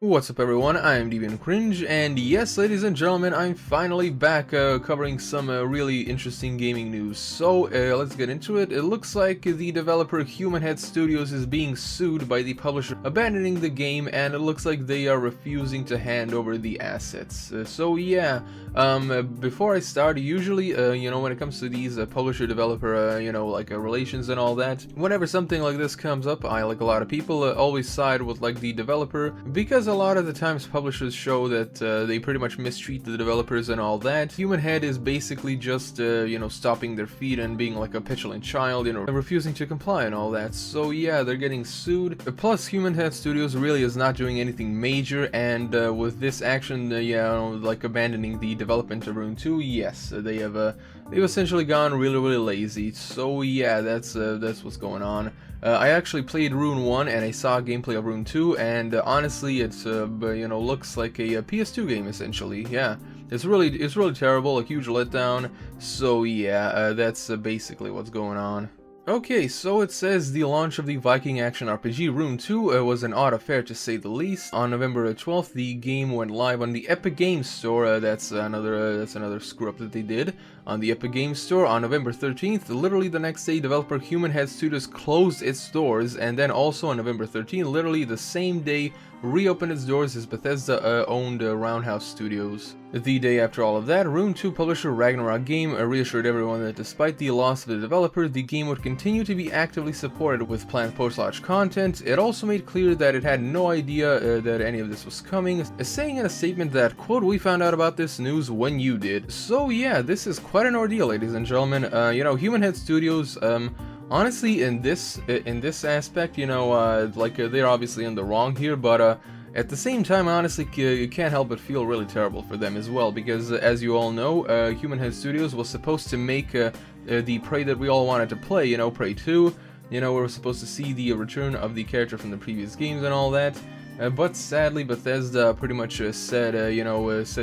What's up everyone, I'm Deviant Cringe, and yes, ladies and gentlemen, I'm finally back covering some really interesting gaming news. So, let's get into it. It looks like the developer Human Head Studios is being sued by the publisher abandoning the game, and it looks like they are refusing to hand over the assets. Before I start, usually, when it comes to these publisher-developer, relations and all that, whenever something like this comes up, I, like a lot of people, always side with, like, the developer, because a lot of the times publishers show that they pretty much mistreat the developers and all that. Human Head is basically just, stopping their feet and being like a petulant child, and refusing to comply and all that. So yeah, they're getting sued. Plus, Human Head Studios really is not doing anything major, and with this action, like abandoning the development of Rune 2, yes, they've essentially gone really lazy. So yeah, that's what's going on. I actually played Rune 1 and I saw gameplay of Rune 2, and honestly, it's looks like a PS2 game essentially. Yeah, it's really terrible, a huge letdown. So yeah, that's basically what's going on. Okay, so it says the launch of the Viking action RPG Rune 2 was an odd affair to say the least. On November 12th, the game went live on the Epic Games Store. That's another screw up that they did on the Epic Games Store. On November 13th, literally the next day, developer Human Head Studios closed its doors, and then also on November 13th, literally the same day, reopened its doors as Bethesda owned Roundhouse Studios. The day after all of that, Rune 2 publisher Ragnarok Game reassured everyone that despite the loss of the developer, the game would continue to be actively supported with planned post-launch content. It also made clear that it had no idea that any of this was coming, saying in a statement that, quote, "We found out about this news when you did." So yeah, this is quite an ordeal, ladies and gentlemen. Human Head Studios, honestly, in this aspect, they're obviously in the wrong here, but at the same time, honestly, you can't help but feel really terrible for them as well, because as you all know, Human Head Studios was supposed to make the Prey that we all wanted to play, Prey 2. We were supposed to see the return of the character from the previous games and all that. But sadly, Bethesda pretty much said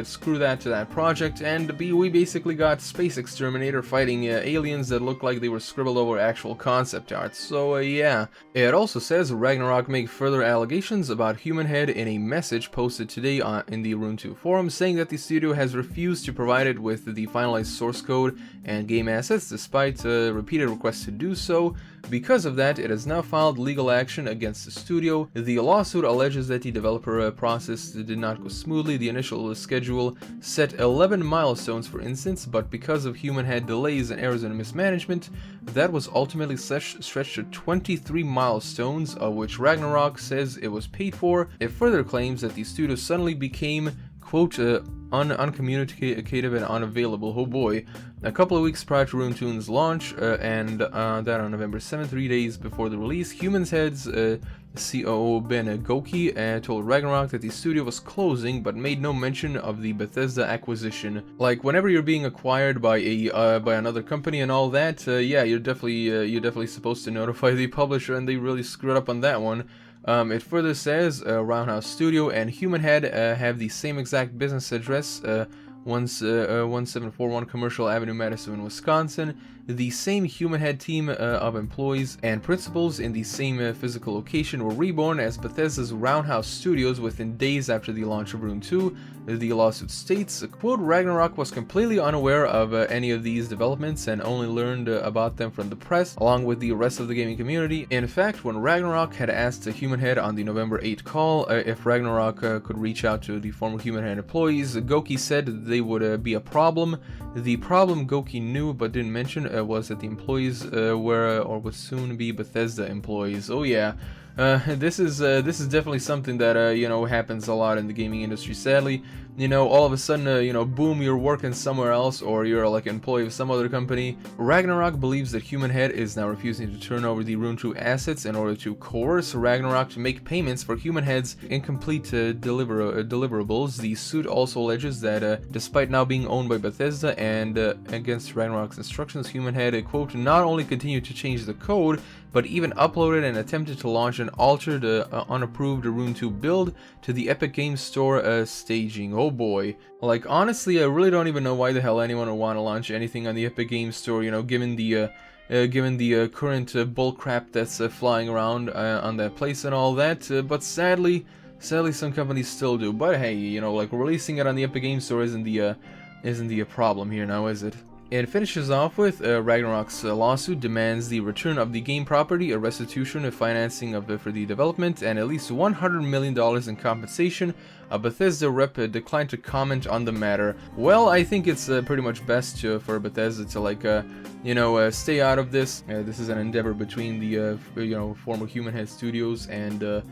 screw that to that project, and we basically got Space Exterminator fighting aliens that looked like they were scribbled over actual concept art. So yeah. It also says Ragnarok made further allegations about Human Head in a message posted today in the Rune 2 forum, saying that the studio has refused to provide it with the finalized source code and game assets despite repeated requests to do so. Because of that, it has now filed legal action against the studio. The lawsuit alleges that the developer process did not go smoothly. The initial schedule set 11 milestones, for instance, but because of Human Head delays and errors and mismanagement, that was ultimately stretched to 23 milestones, of which Ragnarok says it was paid for. It further claims that the studio suddenly became, quote, uncommunicative and unavailable, oh boy, a couple of weeks prior to Rune 2's launch, and that on November 7th, 3 days before the release. Human Head's COO Ben Goki told Ragnarok that the studio was closing, but made no mention of the Bethesda acquisition. Like, whenever you're being acquired by another company and all that, yeah, you're definitely supposed to notify the publisher, and they really screwed up on that one. It further says Roundhouse Studio and Human Head have the same exact business address, 1741 Commercial Avenue, Madison, Wisconsin. The same Human Head team of employees and principals in the same physical location were reborn as Bethesda's Roundhouse Studios within days after the launch of Rune 2. The lawsuit states, quote, Ragnarok was completely unaware of any of these developments and only learned about them from the press, along with the rest of the gaming community. In fact, when Ragnarok had asked Human Head on the November 8 call if Ragnarok could reach out to the former Human Head employees, Goki said they would be a problem. The problem Goki knew but didn't mention was that the employees were or would soon be Bethesda employees. Oh yeah. This is definitely something that happens a lot in the gaming industry, sadly. All of a sudden, boom, you're working somewhere else, or you're like an employee of some other company. Ragnarok believes that Human Head is now refusing to turn over the Rune 2 assets in order to coerce Ragnarok to make payments for Human Head's incomplete deliverables. The suit also alleges that despite now being owned by Bethesda and against Ragnarok's instructions, Human Head, quote, not only continued to change the code, but even uploaded and attempted to launch an altered, unapproved Rune 2 build to the Epic Games Store staging. Oh boy. Like, honestly, I really don't even know why the hell anyone would want to launch anything on the Epic Games Store, given the current bullcrap that's flying around on that place and all that. But sadly, Sadly, some companies still do, but hey, you know, like releasing it on the Epic Game Store isn't the problem here now, is it? It finishes off with Ragnarok's lawsuit demands the return of the game property, a restitution of financing for the development, and at least $100 million in compensation. A Bethesda rep declined to comment on the matter. Well, I think it's pretty much best for Bethesda to like, you know, stay out of this. This is an endeavor between the, you know, former Human Head Studios and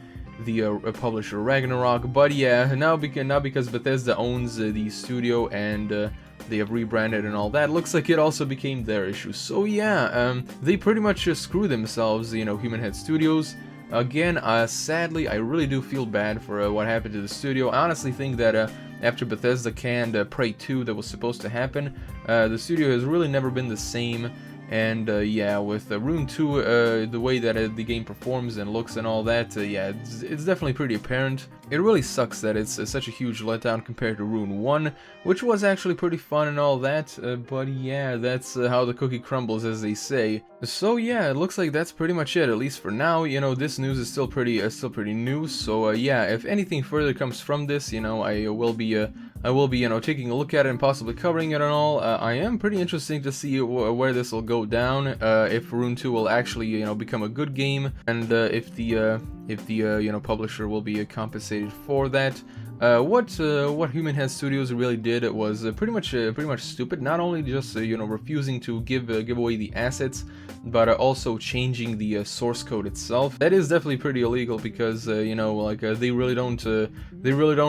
the publisher Ragnarok. But yeah, now because Bethesda owns the studio and they have rebranded and all that, looks like it also became their issue. So yeah, they pretty much screw themselves, you know, Human Head Studios. Again, sadly, I really do feel bad for what happened to the studio. I honestly think that after Bethesda canned Prey 2 that was supposed to happen, the studio has really never been the same. And yeah, with Rune 2, the way that the game performs and looks and all that, yeah, it's definitely pretty apparent. It really sucks that it's such a huge letdown compared to Rune 1, which was actually pretty fun and all that, but yeah, that's how the cookie crumbles, as they say. So yeah, it looks like that's pretty much it, at least for now. You know, this news is still pretty new, so yeah, if anything further comes from this, you know, I will be, you know, taking a look at it and possibly covering it and all. I am pretty interested to see where this will go down, if Rune 2 will actually, you know, become a good game, and if the you know, publisher will be compensated for that. What Human Head Studios really did was pretty much stupid. Not only just you know, refusing to give away the assets, but also changing the source code itself. That is definitely pretty illegal because you know, like they really don't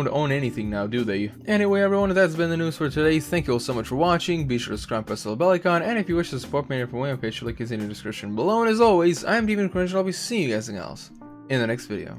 own anything now, do they? Anyway, everyone, that's been the news for today. Thank you all so much for watching. Be sure to subscribe, press the bell icon, and if you wish to support me from my page, link is in the description below. And as always, I'm Demon Cringe, and I'll be seeing you guys else in the next video.